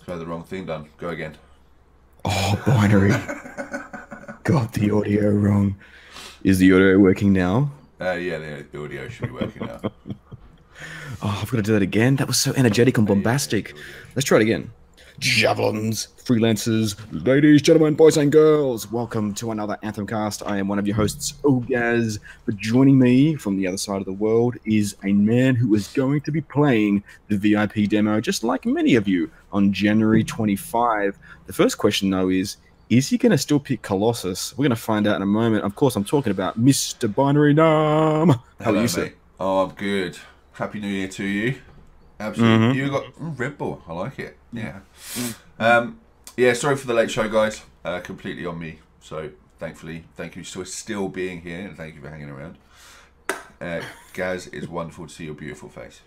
Got the wrong thing done. Go again. Oh, binary. Got the audio wrong. Is the audio working now? Yeah, the audio should be working now. Oh, I've got to do that again. That was so energetic and Yeah, bombastic. the audio should Let's try it again. Javelins, freelancers, ladies, gentlemen, boys and girls, welcome to another AnthemCast. I am one of your hosts, Ogaz, but joining me from the other side of the world is a man who is going to be playing the VIP demo, just like many of you, on January 25. The first question, though, is he going to still pick Colossus? We're going to find out in a moment. Of course, I'm talking about Mr. Binary Nam. How Hello, are you, mate. sir? Oh, I'm good. Happy New Year to you. Absolutely. You got Red Bull. I like it. Yeah. Yeah. Sorry for the late show, guys. Completely on me. So thankfully, thank you for still being here, and thank you for hanging around. Gaz, it's wonderful to see your beautiful face.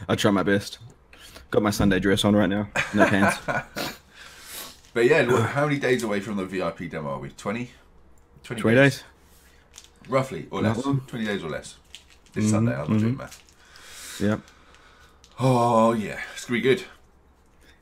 I try my best. Got my Sunday dress on right now. No pants. But yeah, look, how many days away from the VIP demo are we? 20? 20 days? Roughly, or less. 20 days or less. This Sunday, I'm not doing math. Yeah. Oh, yeah. It's going to be good.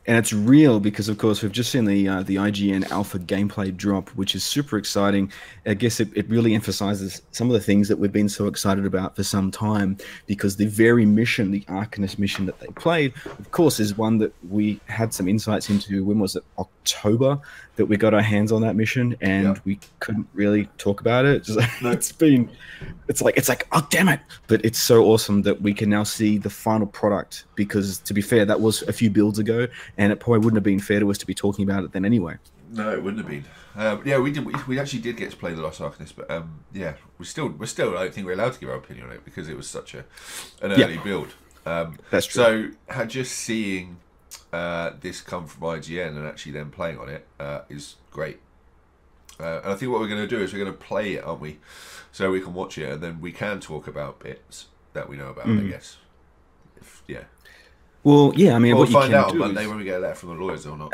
And it's real because, of course, we've just seen the IGN alpha gameplay drop, which is super exciting. I guess it really emphasizes some of the things that we've been so excited about for some time, because the very mission, the Arcanist mission that they played, of course, is one that we had some insights into. When was it? October that we got our hands on that mission, and we couldn't really talk about it. It's like, oh, damn it. But it's so awesome that we can now see the final product, because, to be fair, that was a few builds ago, and it probably wouldn't have been fair to us to be talking about it then anyway. No, it wouldn't have been. Yeah, we actually did get to play the Lost Archanist, but yeah, we still I don't think we're allowed to give our opinion on it because it was such an early build. That's true. So just seeing this come from IGN and actually then playing on it is great. And I think what we're going to do is we're going to play it, aren't we? So we can watch it and then we can talk about bits that we know about, I guess. Well, yeah, I mean, we'll what you find can out on do Monday is, when we get a letter from the lawyers or not.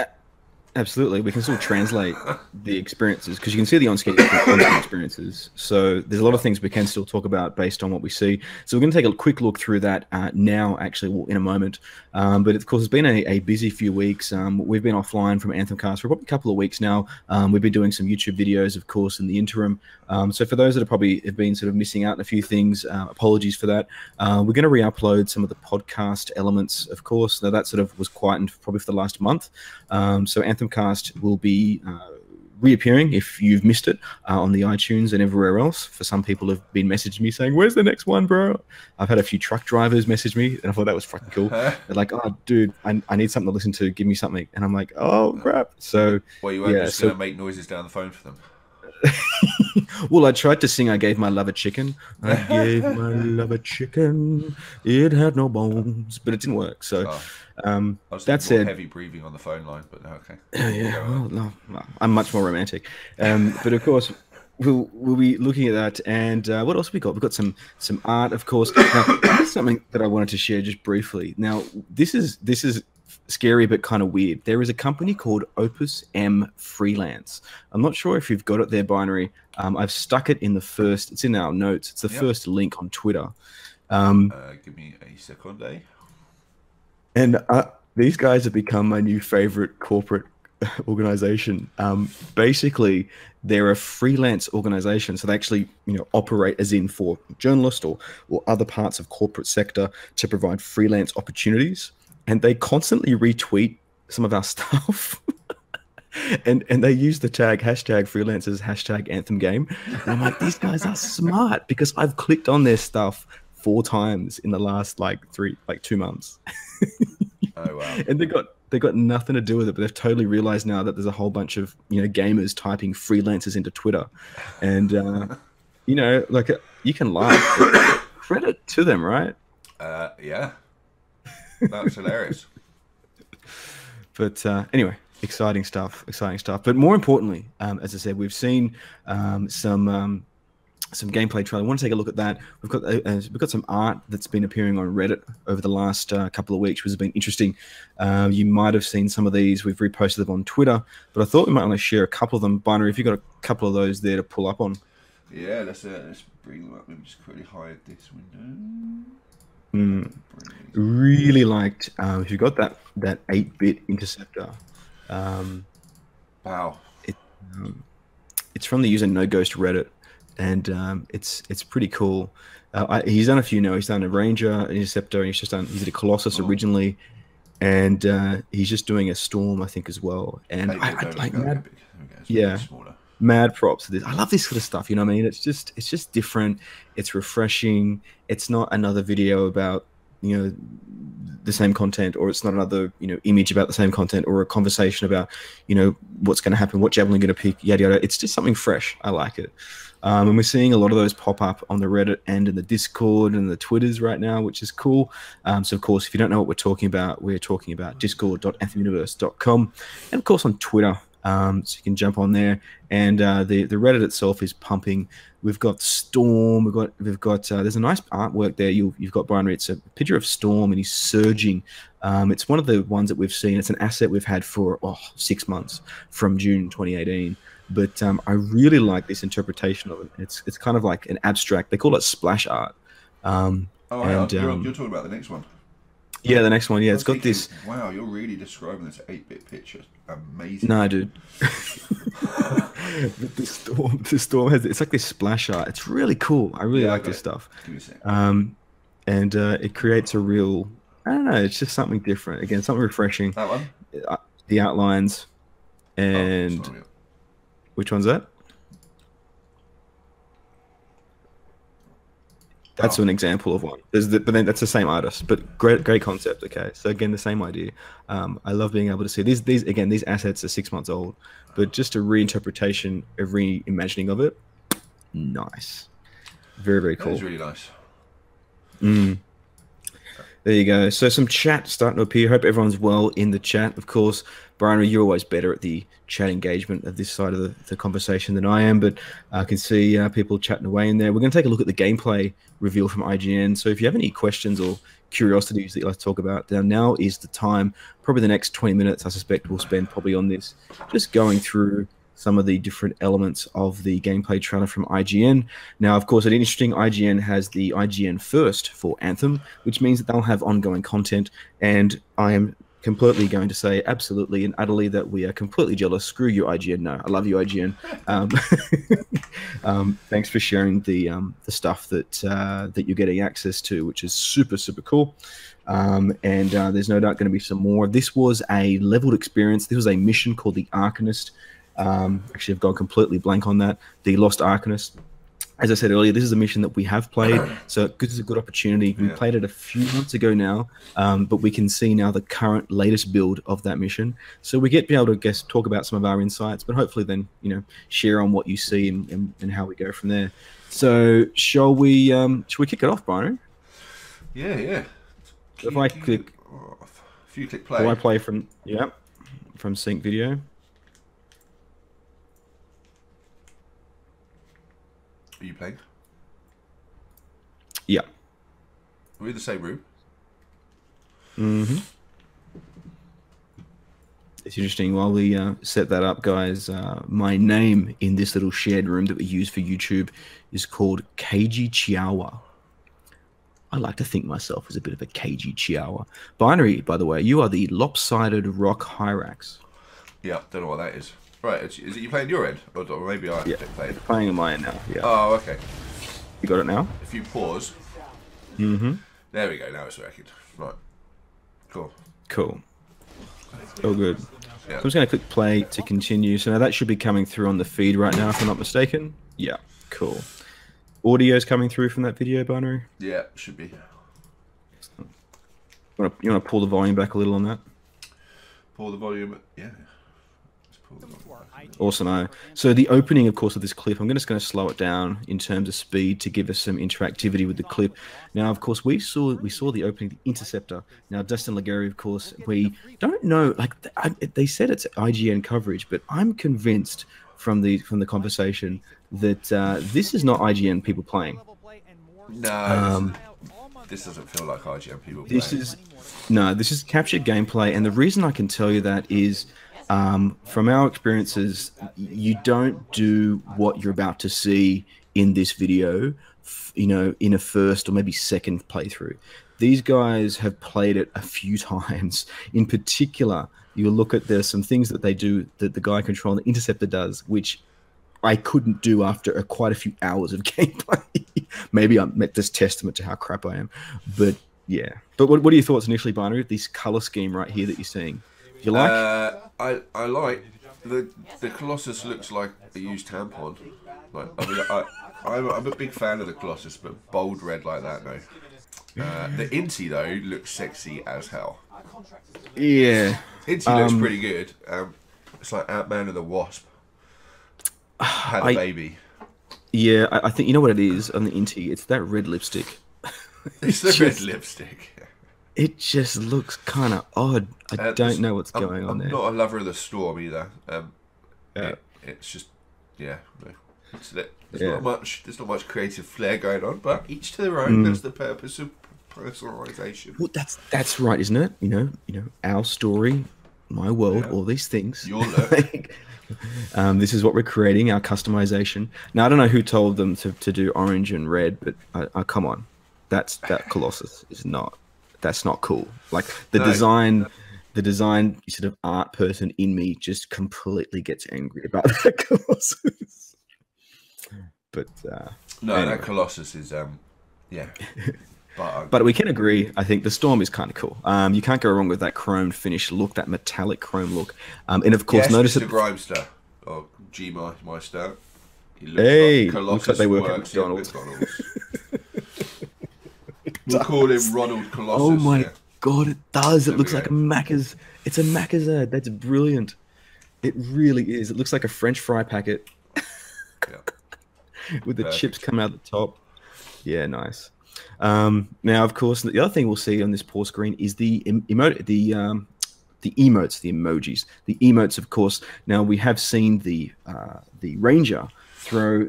absolutely, we can still translate the experiences, because you can see the on-screen experiences. So there's a lot of things we can still talk about based on what we see. So we're going to take a quick look through that now, actually, in a moment. But of course, it's been a busy few weeks. We've been offline from AnthemCast for probably a couple of weeks now. We've been doing some YouTube videos, of course, in the interim. So for those that have been sort of missing out on a few things, apologies for that. We're going to re-upload some of the podcast elements, of course. Now, that sort of was quietened probably for the last month. So AnthemCast will be reappearing if you've missed it on the iTunes and everywhere else. For some people have been messaging me saying, "Where's the next one, bro?" I've had a few truck drivers message me, and I thought that was fucking cool. They're like, "Oh, dude, I need something to listen to. Give me something." And I'm like, "Oh, crap." So, well, you weren't just going to make noises down the phone for them. Well, I tried to sing I Gave My Love a Chicken. I gave my love a chicken. It had no bones. But it didn't work. So that said, heavy breathing on the phone line, but okay. Yeah, well, no, I'm much more romantic. But of course, we'll be looking at that. And what else have we got? We've got some art, of course. Now, here's something that I wanted to share just briefly. Now, this is scary but kind of weird. There is a company called Opus M Freelance. I'm not sure if you've got it there, Binary. I've stuck it in the first. It's in our notes. It's the first link on Twitter. Give me a second, eh? And these guys have become my new favorite corporate organization. Basically, they're a freelance organization, so they actually, operate as in for journalists or other parts of corporate sector to provide freelance opportunities. And they constantly retweet some of our stuff. and they use the hashtag freelancers, hashtag Anthem game. And I'm like, these guys are smart, because I've clicked on their stuff 4 times in the last 2 months. Oh wow. And they got nothing to do with it, but they've totally realized now that there's a whole bunch of gamers typing freelancers into Twitter. And you can laugh, but credit to them, right? Yeah. That's hilarious. But anyway, exciting stuff. But more importantly, as I said, we've seen some gameplay trailer. I want to take a look at that. We've got some art that's been appearing on Reddit over the last couple of weeks, which has been interesting. You might have seen some of these. We've reposted them on Twitter, but I thought we might want to share a couple of them. Binary, if you've got a couple of those there to pull up on. Yeah, let's bring them up. Let me just quickly hide this window. Mm. Really liked if you got that 8-bit interceptor. Um, Wow. it, um, it's from the user No Ghost Reddit, and it's pretty cool. He's done a few now. He's done a Ranger, an Interceptor, and he did a Colossus Oh. originally, and he's just doing a Storm, I think, as well. And I like mad, yeah, mad props to this. I love this sort of stuff. You know what I mean? It's just different. It's refreshing. It's not another video about the same content, or it's not another image about the same content, or a conversation about what's going to happen, what javelin going to pick, yada yada. It's just something fresh. I like it. And we're seeing a lot of those pop up on the Reddit and in the Discord and the Twitters right now, which is cool. So of course, if you don't know what we're talking about discord.anthemuniverse.com, and of course on Twitter. So you can jump on there, and the Reddit itself is pumping. We've got Storm. We've got. There's a nice artwork there. You've got Brian. It's a picture of Storm, and he's surging. It's one of the ones that we've seen. It's an asset we've had for 6 months from June 2018. But I really like this interpretation of it. It's kind of like an abstract. They call it splash art. You're talking about the next one. Yeah, the next one. Yeah, it's got this. Wow, you're really describing this 8-bit picture. Amazing. No, dude. the storm has. It's like this splash art. It's really cool. I really like this stuff. Give me a second. And it creates a real. I don't know. It's just something different. Again, something refreshing. That one. The outlines, and which one's that? That's an example of one. But then that's the same artist, but great concept. Okay, so again, the same idea. I love being able to see these assets are 6 months old, but just a reinterpretation, a reimagining of it. Nice, very cool. That's really nice. There you go. So some chat starting to appear. Hope everyone's well in the chat. Of course, Brian, you're always better at the chat engagement of this side of the conversation than I am, but I can see people chatting away in there. We're going to take a look at the gameplay reveal from IGN. So if you have any questions or curiosities that you'd like to talk about, now is the time. Probably the next 20 minutes, I suspect, we'll spend probably on this, just going through some of the different elements of the gameplay trailer from IGN. Now, of course, it's interesting, IGN has the IGN first for Anthem, which means that they'll have ongoing content, and I am completely going to say absolutely and utterly that we are completely jealous. Screw you, IGN. No, I love you, IGN. Thanks for sharing the stuff that you're getting access to, which is super cool. And there's no doubt going to be some more. This was a leveled experience. This was a mission called the Arcanist. Actually, I've gone completely blank on that. The Lost Archanist. As I said earlier, this is a mission that we have played, so this is a good opportunity. We played it a few months ago now, but we can see now the current latest build of that mission. So we get to be able to talk about some of our insights, but hopefully then share on what you see and how we go from there. So shall we kick it off, Brian? Yeah. If I click, if you click play, do I play from sync video? Are you playing? Yeah. Are we in the same room? Mm-hmm. It's interesting. While we set that up, guys, my name in this little shared room that we use for YouTube is called Keiji Chiawa. I like to think myself as a bit of a Keiji Chiawa. Binary, by the way, you are the lopsided rock Hyrax. Yeah, don't know what that is. Right, is it you playing your end? Or maybe I have to play it? Playing on my end now, yeah. Oh, okay. You got it now? If you pause. Mm-hmm. There we go, now it's working. Right. Cool. Oh, good. Yeah. So I'm just going to click play to continue. So now that should be coming through on the feed right now, if I'm not mistaken. Yeah, cool. Audio's coming through from that video, Binary? Yeah, should be. You want to pull the volume back a little on that? Pull the volume, yeah. Awesome. So the opening, of course, of this clip, I'm just going to slow it down in terms of speed to give us some interactivity with the clip. Now, of course, we saw the opening, the Interceptor. Now, Dustin Legary, of course, we don't know. Like they said, it's IGN coverage, but I'm convinced from the conversation that this is not IGN people playing. No, this doesn't feel like IGN people playing. This is captured gameplay, and the reason I can tell you that is. From our experiences, you don't do what you're about to see in this video, in a first or maybe second playthrough. these guys have played it a few times. In particular, you look at there's some things that they do that the guy controlling the Interceptor does, which I couldn't do after quite a few hours of gameplay. Maybe I'm this testament to how crap I am, but yeah. But what are your thoughts initially, Binary? This color scheme right here that you're seeing, do you like? I like the Colossus. Looks like a used tampon. Like, I mean, I'm a big fan of the Colossus, but bold red like that, no. The Inti though looks sexy as hell. Yeah, Inti looks pretty good. It's like Ant-Man and the Wasp had a baby. Yeah, I think you know what it is on the Inti. It's that red lipstick. It's the red lipstick. It just looks kind of odd. I don't know what's going on there. I'm not a lover of the Storm either. It's just, yeah. There's not much creative flair going on, but each to their own. That's the purpose of personalization. Well, that's right, isn't it? You know, our story, my world, all these things. Your look. This is what we're creating, our customization. Now, I don't know who told them to do orange and red, but come on, that Colossus is not. That's not cool. Like the design sort of art person in me just completely gets angry about that Colossus. But no, anyway. that Colossus is yeah. But we can agree. I think the Storm is kind of cool. You can't go wrong with that chrome finish look, that metallic chrome look, and of course, notice Mr. Grimester or G Meister. Hey, like looks like they work at McDonald's. We'll call him Ronald Colossus. Oh my god, it does. It looks like a Macca's. It's a Macca's ad. That's brilliant. It really is. It looks like a French fry packet with the chips coming out the top. Yeah, nice. Now, of course, the other thing we'll see on this pause screen is the emotes, the emojis. The emotes, of course. Now, we have seen the Ranger throw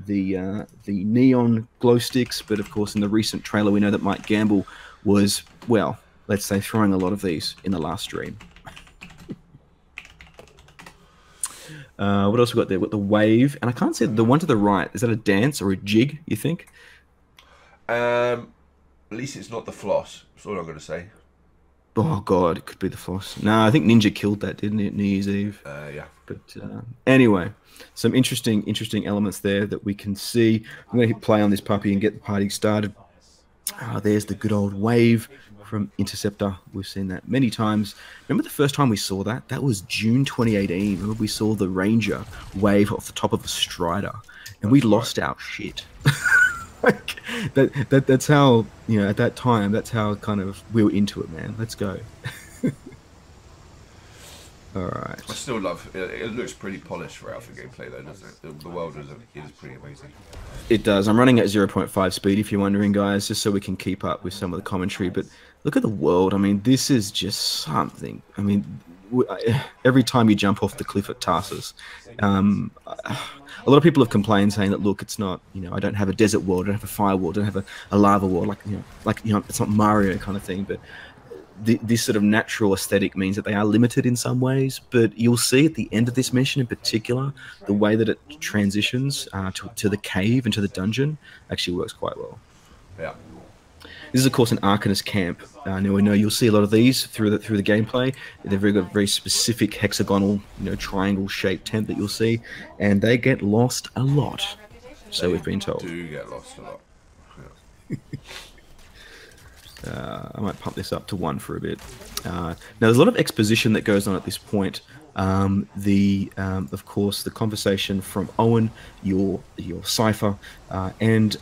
the neon glow sticks, but of course, in the recent trailer, we know that Mike Gamble was, well, let's say, throwing a lot of these in the last stream. What else we got there? We've got the wave, and I can't see the one to the right. Is that a dance or a jig, you think? At least it's not the floss. That's all I'm going to say. Oh god, it could be the floss. No, I think Ninja killed that, didn't it? New Year's Eve. Yeah. But anyway, some interesting elements there that we can see. I'm going to hit play on this puppy and get the party started. There's the good old wave from Interceptor. We've seen that many times. Remember the first time we saw that? That was June 2018. Remember we saw the Ranger wave off the top of a Strider, and we lost our shit. Like, that's how, you know, at that time, that's how kind of we were into it, man. Let's go. All right. I still love it. It looks pretty polished for alpha gameplay, though, doesn't it? The world is pretty amazing. It does. I'm running at 0.5 speed, if you're wondering, guys, just so we can keep up with some of the commentary. But look at the world. I mean, this is just something. I mean, every time you jump off the cliff at Tarsus, a lot of people have complained, saying that, look, it's not, you know, I don't have a desert world, I don't have a fire world, I don't have a lava world, like you know, it's not Mario kind of thing. But this sort of natural aesthetic means that they are limited in some ways. But you'll see at the end of this mission in particular, the way that it transitions to the cave and to the dungeon actually works quite well. Yeah. This is, of course, an Arcanist camp. Now we know you'll see a lot of these through the gameplay. They've very specific hexagonal, you know, triangle-shaped tent that you'll see, and they get lost a lot. So we've been told. They do get lost a lot. Yeah. I might pump this up to 1 for a bit. Now there's a lot of exposition that goes on at this point. Of course, the conversation from Owen, your cipher, and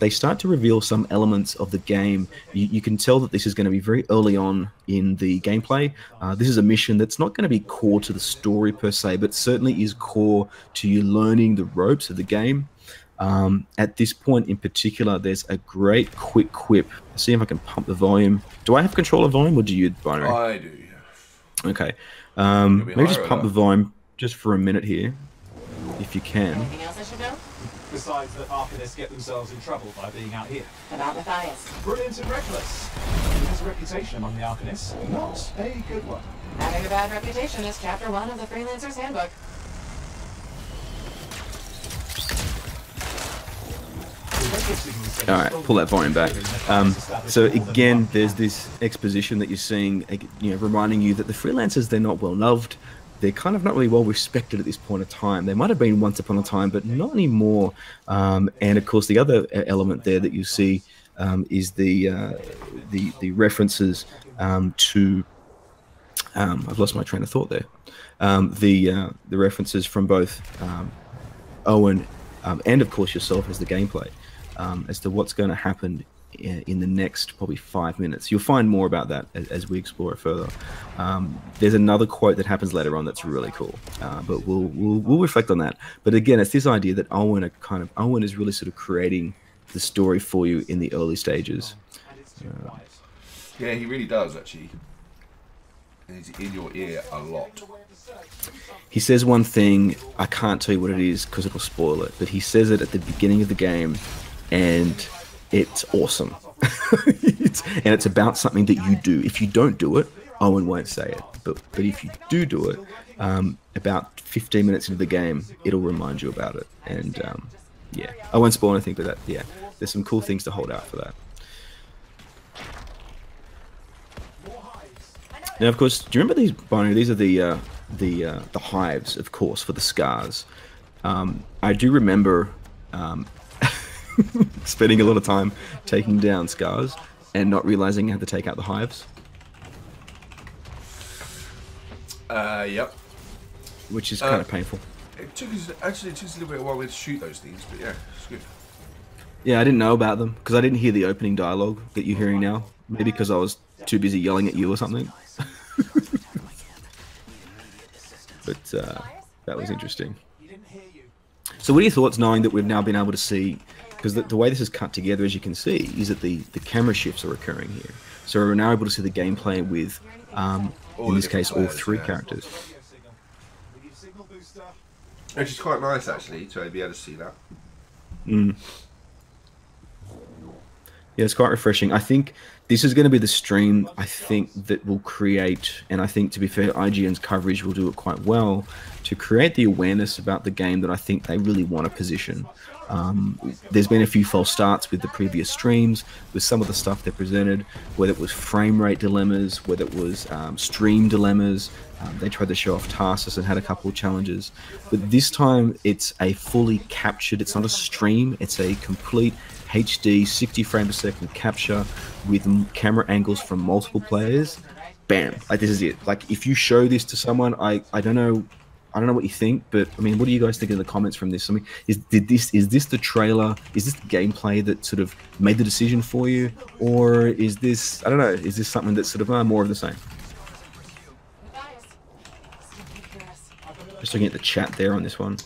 they start to reveal some elements of the game. You can tell that this is going to be very early on in the gameplay. This is a mission that's not going to be core to the story per se, but certainly is core to you learning the ropes of the game. At this point in particular, there's a great quick quip. Let's see if I can pump the volume. Do I have control of volume, or do you, Binary? I do, yeah. Okay. Maybe just pump the volume just for a minute here, if you can. Anything else I should know? Besides that Arcanists get themselves in trouble by being out here. About Matthias. Brilliant and reckless. He has a reputation among the Arcanists. Not a good one. Having a bad reputation is chapter 1 of the Freelancer's Handbook. The All right, pull that volume back. So again, there's this exposition that you're seeing, reminding you that the freelancers, they're not well loved. They're kind of not really well respected at this point in time. They might have been once upon a time, but not anymore. And of course, the other element there that you see is the references to. I've lost my train of thought there. The references from both Owen and of course yourself as the gameplay, as to what's going to happen in the next probably 5 minutes. You'll find more about that as we explore it further. There's another quote that happens later on that's really cool, but we'll reflect on that. But again, it's this idea that Owen is really sort of creating the story for you in the early stages. Yeah, he really does actually. And he's in your ear a lot. He says one thing, I can't tell you what it is because it'll spoil it, but he says it at the beginning of the game, and it's awesome. And it's about something that you do. If you don't do it, Owen won't say it. But if you do it, about 15 minutes into the game, it'll remind you about it. And yeah, I won't spoil anything, but there's some cool things to hold out for that. Now, of course, do you remember these, Binary? These are the hives, of course, for the scars. I do remember spending a lot of time taking down scars and not realizing how to take out the hives. Yep. Which is kind of painful. It took us a little bit of a while to shoot those things, but yeah, it's good. Yeah, I didn't know about them because I didn't hear the opening dialogue that you're hearing now. Maybe because I was too busy yelling at you or something. But that was interesting. So what are your thoughts knowing that we've now been able to see, because the way this is cut together, as you can see, is that the camera shifts are occurring here. So we're now able to see the gameplay with, in this case, all three characters. Which is quite nice, actually, to be able to see that. Mm. Yeah, it's quite refreshing. I think this is going to be the stream, I think, that will create, and I think, to be fair, IGN's coverage will do it quite well, to create the awareness about the game that I think they really want to position. There's been a few false starts with the previous streams, with some of the stuff they presented, whether it was frame rate dilemmas, whether it was stream dilemmas. They tried to show off Tarsus and had a couple of challenges. But this time, it's a fully captured, it's not a stream, it's a complete HD 60 frames per second capture with camera angles from multiple players. Bam! Like, this is it. Like, if you show this to someone, I don't know what you think, but I mean, what do you guys think in the comments from this? I mean, is this the trailer? Is this the gameplay that sort of made the decision for you, or is this, I don't know, is this something that's sort of more of the same? Just looking at the chat there on this one.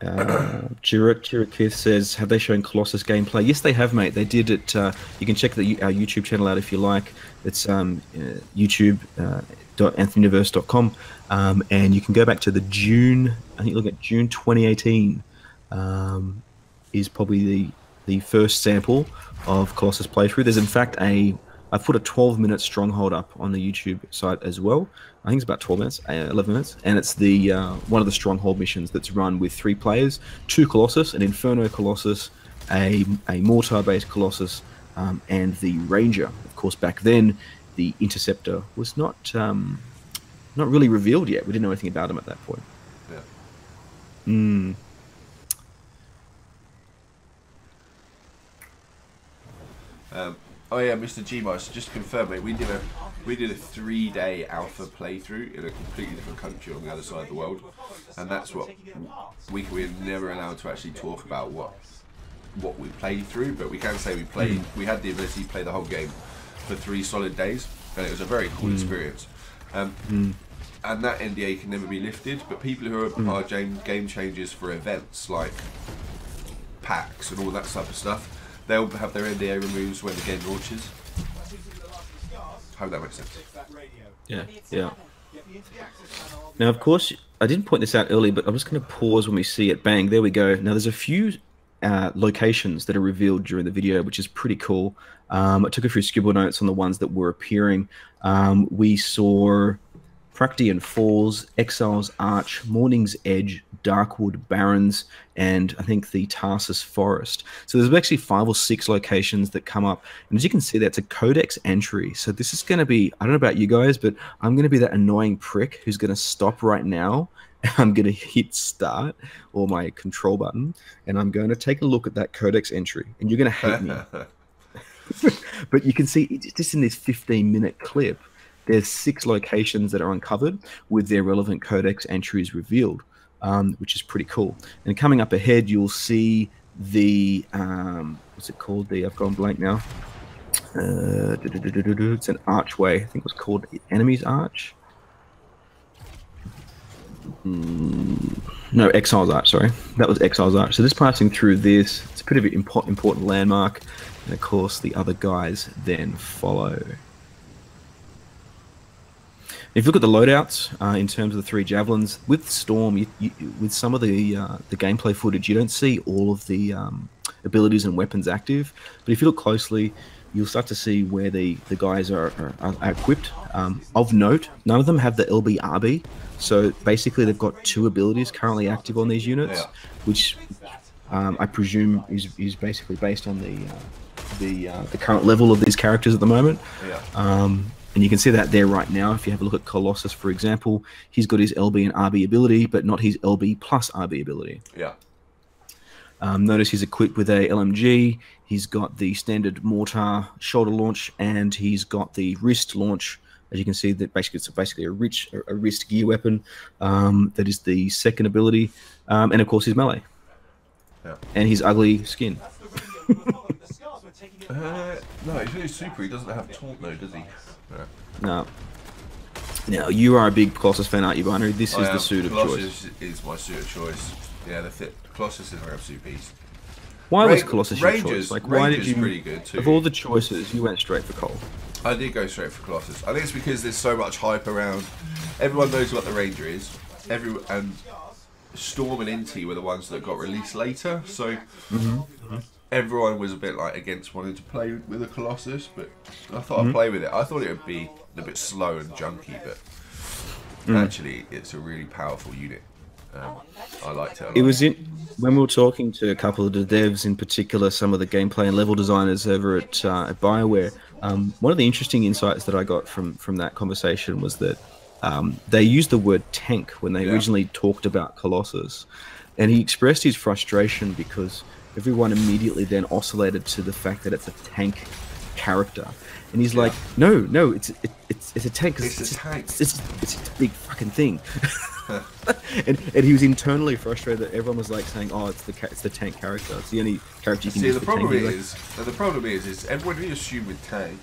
Chirikith says, have they shown Colossus gameplay? Yes, they have, mate. They did it. You can check our YouTube channel out if you like. It's youtube.anthemuniverse.com, and you can go back to the June, I think look at June 2018 is probably the first sample of Colossus playthrough. There's in fact I've put a 12-minute stronghold up on the YouTube site as well. I think it's about 12 minutes, 11 minutes, and it's the one of the stronghold missions that's run with 3 players: 2 Colossus, an Inferno Colossus, a Mortar-based Colossus, and the Ranger. Of course, back then the Interceptor was not really revealed yet. We didn't know anything about him at that point. Yeah. Mm. Oh yeah, Mr. Gmos, just to confirm, mate, we did a 3-day alpha playthrough in a completely different country on the other side of the world, and that's what we're never allowed to actually talk about what we played through, but we can say we had the ability to play the whole game for 3 solid days, and it was a very cool experience. And that NDA can never be lifted, but people who are game changers for events like packs and all that type of stuff, they'll have their NDA removed when the game launches. Hope that makes sense. Yeah. Now, of course, I didn't point this out earlier, but I'm just going to pause when we see it. Bang, there we go. Now, there's a few locations that are revealed during the video, which is pretty cool. I took a few scribble notes on the ones that were appearing. We saw Praktian Falls, Exile's Arch, Morning's Edge, Darkwood Barrens, and I think the Tarsus Forest. So there's actually 5 or 6 locations that come up. And as you can see, that's a codex entry. So this is going to be, I don't know about you guys, but I'm going to be that annoying prick who's going to stop right now. I'm going to hit start or my control button, and I'm going to take a look at that codex entry, and you're going to hate me. But you can see just in this 15-minute clip, there's 6 locations that are uncovered with their relevant codex entries revealed, which is pretty cool. And coming up ahead, you'll see the what's it called? I've gone blank now. It's an archway. I think it was called Enemy's Arch. No, Exile's Arch, sorry. That was Exile's Arch. So just passing through this, it's a pretty important landmark. And of course, the other guys then follow. If you look at the loadouts in terms of the 3 javelins, with Storm, with some of the gameplay footage, you don't see all of the abilities and weapons active. But if you look closely, you'll start to see where the guys are equipped. Of note, none of them have the LBRB. So basically, they've got 2 abilities currently active on these units, which I presume is basically based on the current level of these characters at the moment. And you can see that there right now. If you have a look at Colossus, for example, he's got his LB and RB ability, but not his LB plus RB ability. Notice he's equipped with a LMG. He's got the standard mortar shoulder launch, and he's got the wrist launch. As you can see, that it's basically a wrist gear weapon. That is the second ability, and of course his melee, and his ugly skin. No, he's really super. He doesn't have taunt though, does he? No. Now, you are a big Colossus fan, aren't you, Binary? This is the suit of choice. Colossus is my suit of choice. Yeah, Colossus is my absolute beast. Why was Colossus your choice? Like, why did you? Pretty good too. Of all the choices, you went straight for Cole. I did go straight for Colossus. I think it's because there's so much hype around. Everyone knows what the Ranger is. And Storm and Inti were the ones that got released later, so everyone was a bit like against wanting to play with a Colossus, but I thought I'd play with it. I thought it would be a bit slow and junky, but actually it's a really powerful unit. I liked it a lot. It was when we were talking to a couple of the devs, in particular some of the gameplay and level designers over at BioWare. One of the interesting insights that I got from that conversation was that they used the word tank when they originally talked about Colossus, and he expressed his frustration because everyone immediately then oscillated to the fact that it's a tank character, and he's like, no, it's a tank. It's a tank. It's a big fucking thing. and he was internally frustrated that everyone was like saying, "Oh, it's the tank character. It's the only character you can use." The problem is everyone who assume with tank,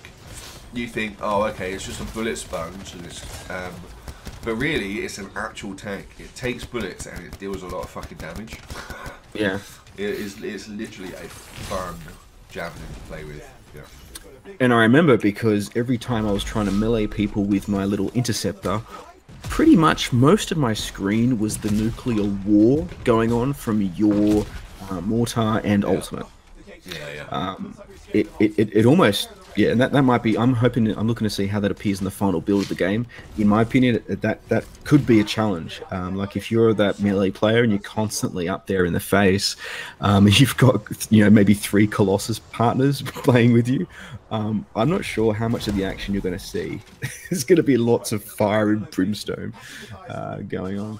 you think, "Oh, okay, it's just a bullet sponge," and it's, but really, it's an actual tank. It takes bullets and it deals a lot of fucking damage. Yeah. It's literally a fun javelin to play with. Yeah. And I remember because every time I was trying to melee people with my little interceptor, pretty much most of my screen was the nuclear war going on from your mortar and ultimate. It almost, and that might be. I'm looking to see how that appears in the final build of the game. In my opinion, that could be a challenge. Like if you're that melee player and you're constantly up there in the face, you've got maybe 3 Colossus partners playing with you. I'm not sure how much of the action you're going to see. There's going to be lots of fire and brimstone going on.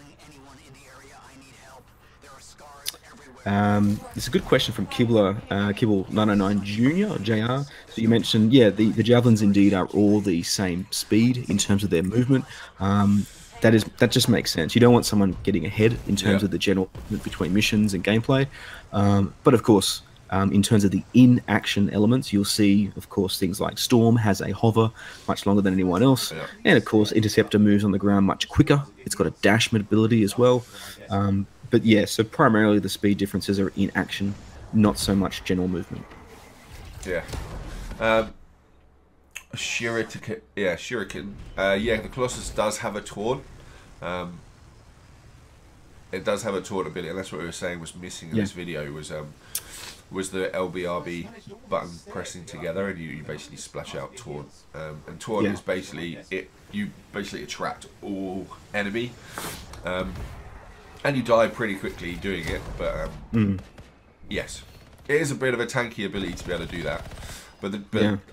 It's a good question from Kibble909 Jr. JR. So you mentioned, the javelins indeed are all the same speed in terms of their movement. That just makes sense. You don't want someone getting ahead in terms of the general movement between missions and gameplay. But of course, in terms of the in-action elements, you'll see, of course, things like Storm has a hover much longer than anyone else. And of course, Interceptor moves on the ground much quicker. It's got a dash ability as well. But yeah, so primarily the speed differences are in action, not so much general movement. Yeah. Shuriken. The Colossus does have a taunt. It does have a taunt ability, and that's what we were saying was missing in this video was the LBRB button pressing together, and you basically splash out taunt. And taunt is basically you basically attract all enemy. And you die pretty quickly doing it, but yes. It is a bit of a tanky ability to be able to do that. But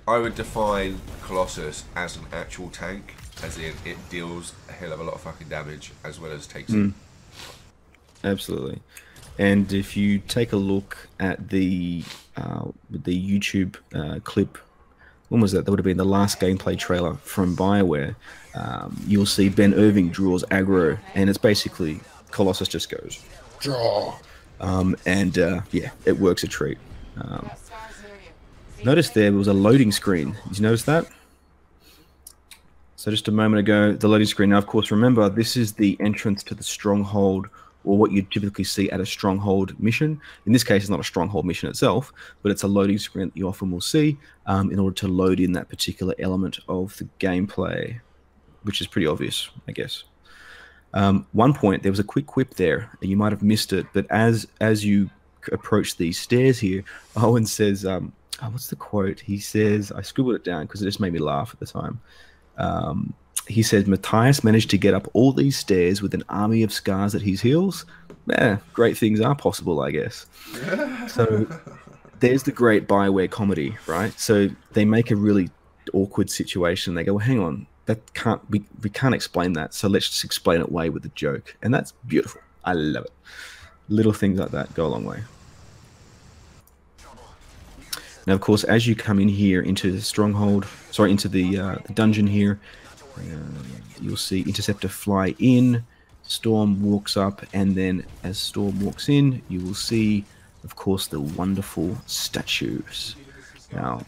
I would define Colossus as an actual tank, as in it deals a hell of a lot of fucking damage, as well as takes it. Absolutely. And if you take a look at the YouTube clip, when was that? That would have been the last gameplay trailer from BioWare. You'll see Ben Irving draws aggro, and it's basically Colossus just goes, draw. Yeah, it works a treat. Notice there was a loading screen. Did you notice that? So just a moment ago, the loading screen. Now, of course, remember, this is the entrance to the stronghold, or what you typically see at a stronghold mission. In this case, it's not a stronghold mission itself, but it's a loading screen that you often will see in order to load in that particular element of the gameplay, which is pretty obvious, I guess. One point, there was a quick quip there, and you might have missed it, but as you approach these stairs here, Owen says, what's the quote? He says, I scribbled it down because it just made me laugh at the time. He said, Matthias managed to get up all these stairs with an army of scars at his heels. Great things are possible, I guess. So there's the great BioWare comedy, right? So they make a really awkward situation. They go, well, hang on, we can't explain that, so let's just explain it away with a joke. And that's beautiful. I love it. Little things like that go a long way. Now, of course, as you come in here into the stronghold, sorry, into the dungeon here, you'll see Interceptor fly in, Storm walks up, and then as Storm walks in, you will see, of course, the wonderful statues. Now,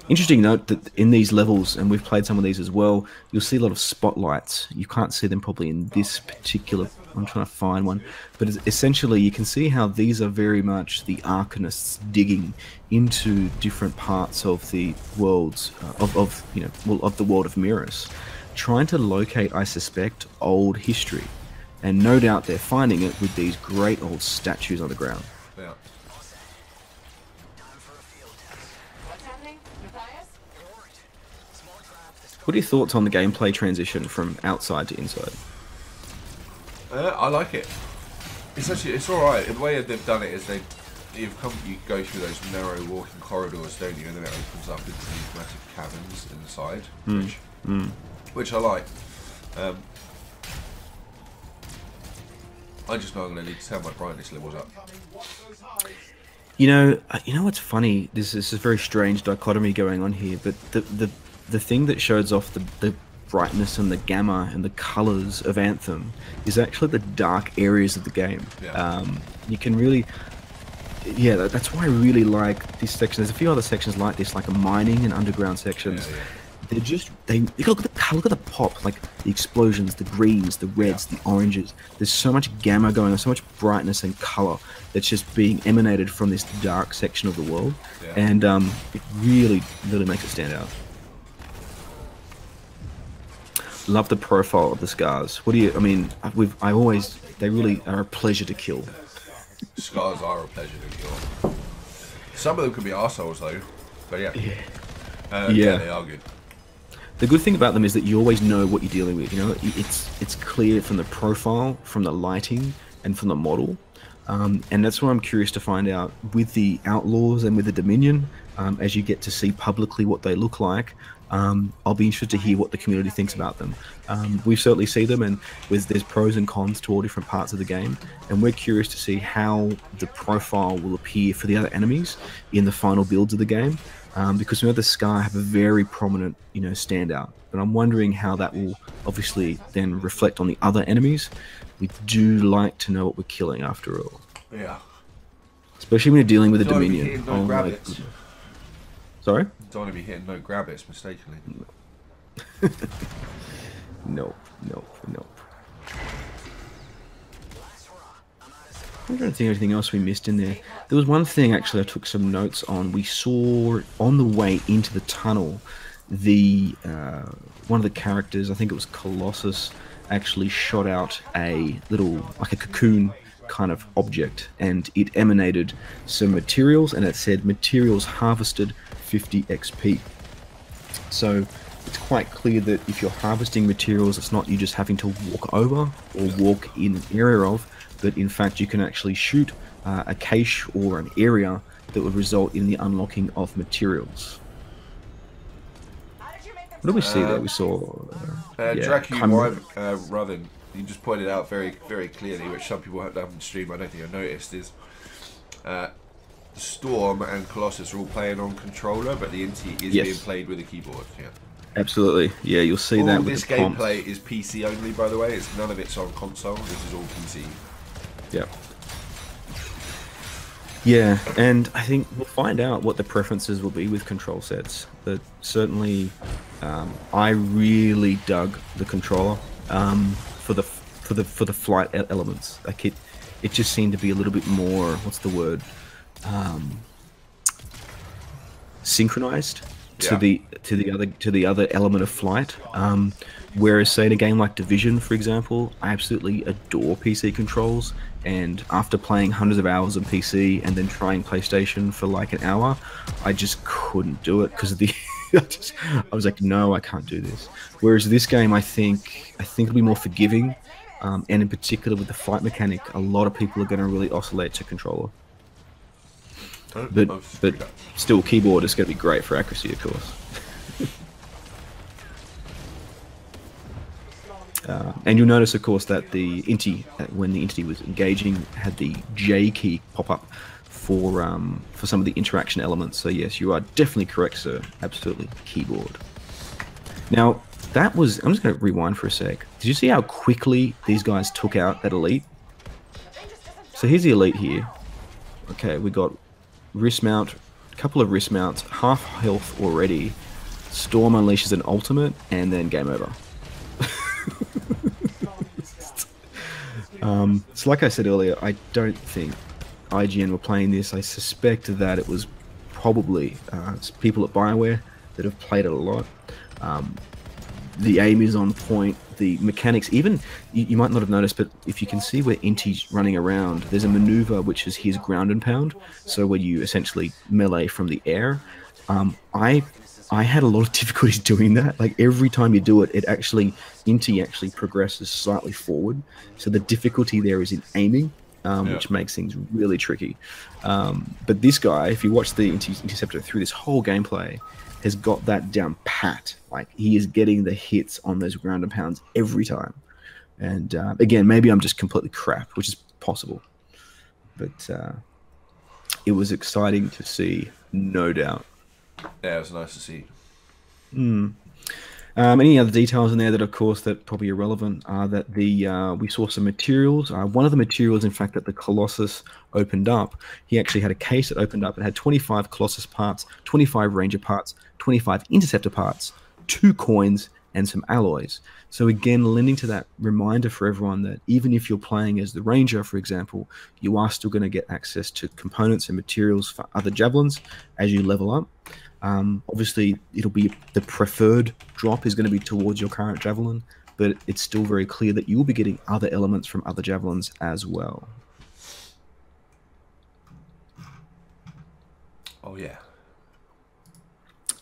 interesting note that in these levels, and we've played some of these as well, you'll see a lot of spotlights. You can't see them probably in this particular, I'm trying to find one, but essentially you can see how these are very much the Arcanists digging into different parts of the worlds of the world of Mirrors, trying to locate, I suspect, old history, and no doubt they're finding it with these great old statues on the ground. Yeah. What are your thoughts on the gameplay transition from outside to inside? I like it. It's all right. The way they've done it is you go through those narrow walking corridors, don't you? And then it opens up into these massive caverns inside, which I like. I just know I'm going to need to turn my brightness levels up. You know what's funny? This is a very strange dichotomy going on here, but the thing that shows off the brightness and the gamma and the colors of Anthem is actually the dark areas of the game. Yeah. You can really, that's why I really like this section. There's a few other sections like this, like a mining and underground sections. Yeah. They're just, look at the color, look at the pop, like the explosions, the greens, the reds, the oranges. There's so much gamma going on, so much brightness and color that's just being emanated from this dark section of the world, and it really makes it stand out. Love the profile of the scars. What do you? I mean, they really are a pleasure to kill. Scars are a pleasure to kill. Some of them can be arseholes though, but yeah, they are good. The good thing about them is that you always know what you're dealing with. You know, it's clear from the profile, from the lighting, and from the model. And that's what I'm curious to find out with the Outlaws and with the Dominion, as you get to see publicly what they look like. I'll be interested to hear what the community thinks about them. We certainly see them, and there's pros and cons to all different parts of the game, and we're curious to see how the profile will appear for the other enemies in the final builds of the game, because we know the Scar have a very prominent, standout, but I'm wondering how that will obviously then reflect on the other enemies. We do like to know what we're killing after all. Yeah. Especially when you're dealing with the Dominion. Oh my goodness. Sorry? Don't want to be hitting no grabbits mistakenly. Nope. I'm trying to think of anything else we missed in there. There was one thing actually I took some notes on. We saw on the way into the tunnel, one of the characters, I think it was Colossus, actually shot out a little, like a cocoon kind of object, and it emanated some materials, and it said materials harvested 50 XP. So it's quite clear that if you're harvesting materials, it's not you just having to walk over or walk in an area of, but in fact you can actually shoot a cache or an area that would result in the unlocking of materials. What do we see there? We saw Dracu Ravin, you just pointed out very, very clearly, which some people haven't streamed, I don't think I noticed, is Storm and Colossus are all playing on controller, but the Inti is being played with a keyboard. Yeah, absolutely. Yeah, you'll see that. With this gameplay is PC only, by the way. It's none of it's on console. This is all PC. Yeah. Yeah, and I think we'll find out what the preferences will be with control sets. But certainly, I really dug the controller for the flight elements. Like it just seemed to be a little bit more. What's the word? Synchronized to the other element of flight. Whereas, say, in a game like Division, for example, I absolutely adore PC controls. And after playing hundreds of hours on PC and then trying PlayStation for like an hour, I just couldn't do it because of the. I was like, no, I can't do this. Whereas this game, I think it'll be more forgiving, and in particular with the flight mechanic, a lot of people are going to really oscillate to controller. But still, keyboard is going to be great for accuracy, of course. And you'll notice, of course, that the Inti, when the entity was engaging, had the J key pop up for some of the interaction elements. So yes, you are definitely correct, sir. Absolutely, keyboard. Now that was. I'm just going to rewind for a sec. Did you see how quickly these guys took out that elite? So here's the elite here. Okay, we got wrist mount, a couple of wrist mounts, half health already. Storm unleashes an ultimate, and then game over. So like I said earlier, I don't think IGN were playing this. I suspect that it was probably people at BioWare that have played it a lot. The aim is on point. The mechanics, even you might not have noticed, but if you can see where Inti's running around, there's a maneuver which is his ground and pound. So where you essentially melee from the air. I had a lot of difficulties doing that. Like every time you do it, Inti actually progresses slightly forward. So the difficulty there is in aiming, which makes things really tricky. But this guy, if you watch the Interceptor through this whole gameplay, has got that down pat. Like he is getting the hits on those ground and pounds every time. And again, maybe I'm just completely crap, which is possible. But it was exciting to see, no doubt. Yeah, it was nice to see. Any other details in there that, of course, that probably are relevant are that we saw some materials. One of the materials, in fact, that the Colossus opened up, he actually had a case that opened up. It had 25 Colossus parts, 25 Ranger parts, 25 Interceptor parts, 2 coins, and some alloys. So again, lending to that reminder for everyone that even if you're playing as the Ranger, for example, you are still going to get access to components and materials for other javelins as you level up. Obviously, it'll be the preferred drop is going to be towards your current javelin, but it's still very clear that you will be getting other elements from other javelins as well. Oh yeah.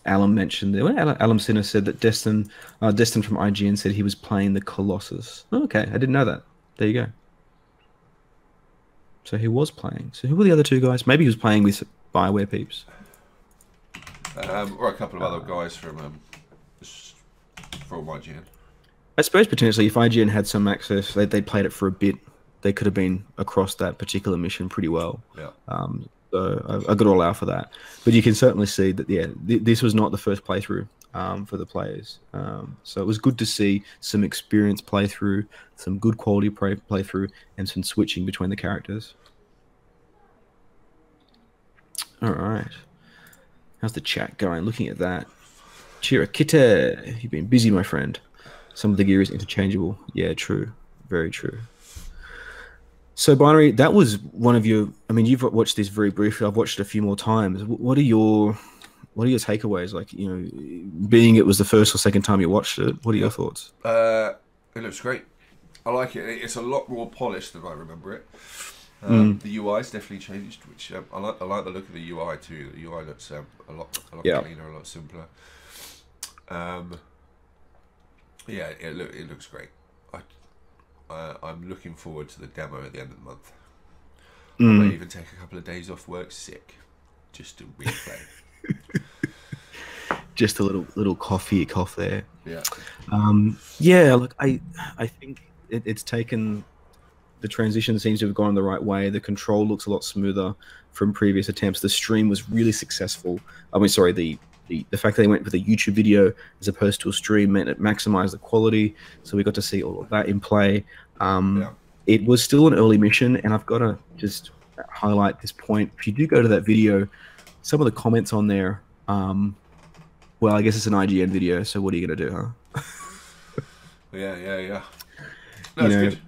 Alan mentioned there. Alan Sinner said that Destin from IGN said he was playing the Colossus. Oh, okay, I didn't know that. There you go. So he was playing. So who were the other two guys? Maybe he was playing with BioWare peeps. Or a couple of other guys from IGN. I suppose potentially if IGN had some access, they played it for a bit. They could have been across that particular mission pretty well. Yeah. So I got to allow for that. But you can certainly see that, yeah, this was not the first playthrough for the players. So it was good to see some experienced playthrough, some good quality playthrough, and some switching between the characters. All right. How's the chat going? Looking at that. Chirakita, you've been busy, my friend. Some of the gear is interchangeable. Yeah, true. Very true. So, Binary, that was one of your... I mean, you've watched this very briefly. I've watched it a few more times. What are your takeaways? Like, you know, being it was the first or second time you watched it, what are your thoughts? It looks great. I like it. It's a lot more polished than I remember it. The UI's definitely changed, which I like the look of the UI too. The UI looks a lot cleaner, a lot simpler. Yeah, it looks great. I'm looking forward to the demo at the end of the month. I might even take a couple of days off work sick just to replay. Just a little cough there. Yeah. Yeah, look, I think it's taken. The transition seems to have gone the right way. The control looks a lot smoother from previous attempts. The stream was really successful. I mean, sorry, the fact that they went with a YouTube video as opposed to a stream meant it maximized the quality. So we got to see all of that in play. It was still an early mission, and I've got to just highlight this point. If you do go to that video, some of the comments on there, well, I guess it's an IGN video, so what are you going to do, huh? Yeah. That's good.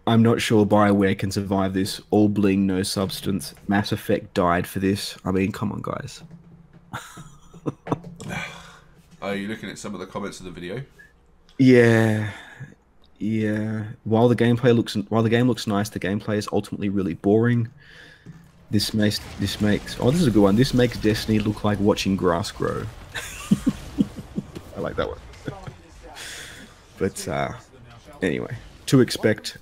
I'm not sure BioWare can survive this. All bling, no substance. Mass Effect died for this. I mean, come on, guys. Are you looking at some of the comments of the video? Yeah. While the game looks nice, the gameplay is ultimately really boring. This makes this is a good one. This makes Destiny look like watching grass grow. I like that one. But anyway, to expect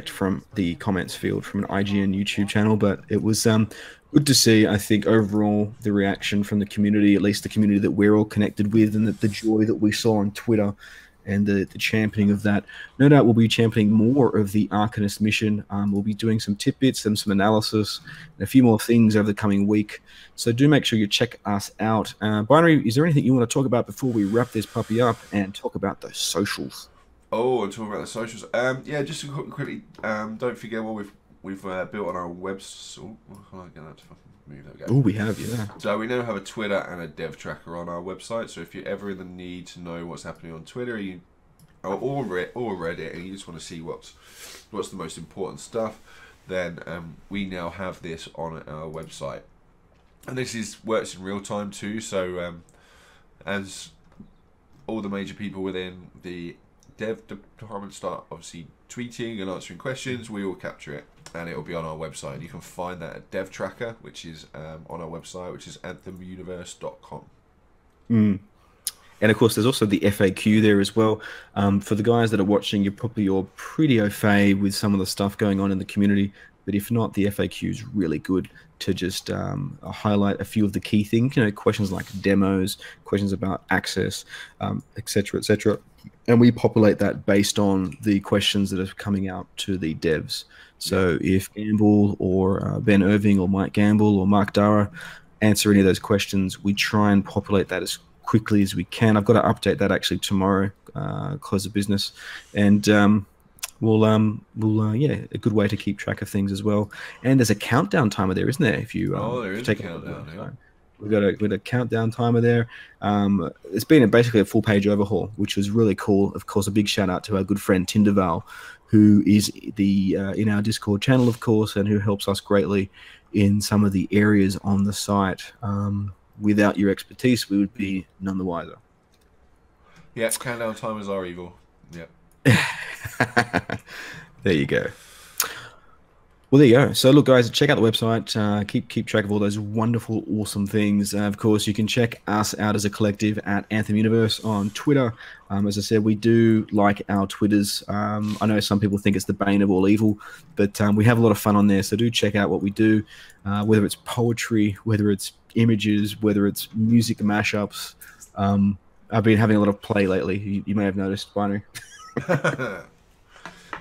from the comments field from an IGN YouTube channel. But it was good to see. I think overall the reaction from the community, at least the community that we're all connected with, and the joy that we saw on Twitter, and the championing of that. No doubt we'll be championing more of the Arcanist mission. We'll be doing some tidbits and some analysis and a few more things over the coming week. So do make sure you check us out. Binary, is there anything you want to talk about before we wrap this puppy up and talk about those socials? Oh, and talk about the socials. Yeah, just quickly. Don't forget what we've built on our website. Oh, how can I get that to fucking move? There we go. Oh, we have, yeah. So we now have a Twitter and a dev tracker on our website. So if you're ever in the need to know what's happening on Twitter, or Reddit, and you just want to see what's the most important stuff, then we now have this on our website. And this works in real time too. So as all the major people within the dev department start obviously tweeting and answering questions, we will capture it and it will be on our website. And you can find that at dev tracker, which is on our website, which is anthemuniverse.com. And of course, there's also the FAQ there as well. For the guys that are watching, you're pretty au fait with some of the stuff going on in the community. But if not, the FAQ is really good to just highlight a few of the key things. Questions like demos, questions about access, etc., etc. And we populate that based on the questions that are coming out to the devs. So if Gamble or Ben Irving or Mike Gamble or Mark Dara answer any of those questions, we try and populate that as quickly as we can. I've got to update that actually tomorrow, close of business, and we'll a good way to keep track of things as well. And there's a countdown timer there, isn't there? If you there is a countdown. Yeah. We've got a countdown timer there. It's been basically a full page overhaul, which was really cool. Of course, a big shout out to our good friend Tinderval, who is the in our Discord channel, of course, and who helps us greatly in some of the areas on the site. Without your expertise, we would be none the wiser. Yeah, countdown timers are evil. Yeah. There you go. Well, there you go. So, look, guys, check out the website. Keep track of all those wonderful, awesome things. Of course, you can check us out as a collective at Anthem Universe on Twitter. As I said, we do like our Twitters. I know some people think it's the bane of all evil, but we have a lot of fun on there. So do check out what we do, whether it's poetry, whether it's images, whether it's music mashups. I've been having a lot of play lately. You may have noticed, Binary.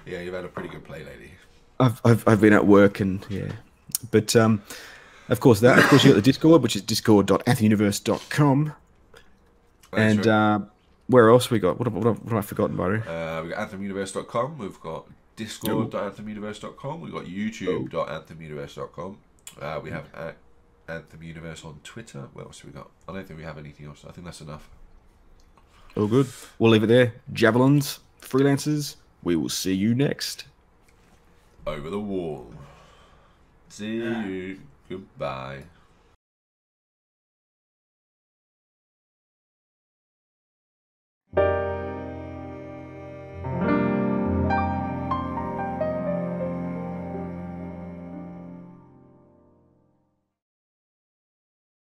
Yeah, you've had a pretty good play lately. I've been at work and yeah, but of course you got the Discord, which is discord.anthemuniverse.com, and right. Where else we got? What have I forgotten, Barry? We got anthemuniverse.com. We've got discord.anthemuniverse.com. We've got youtube.anthemuniverse.com. We have Anthem Universe on Twitter. What else have we got? I don't think we have anything else. I think that's enough. Oh, good. We'll leave it there. Javelins, freelancers. We will see you next. Over the wall. See you. Goodbye.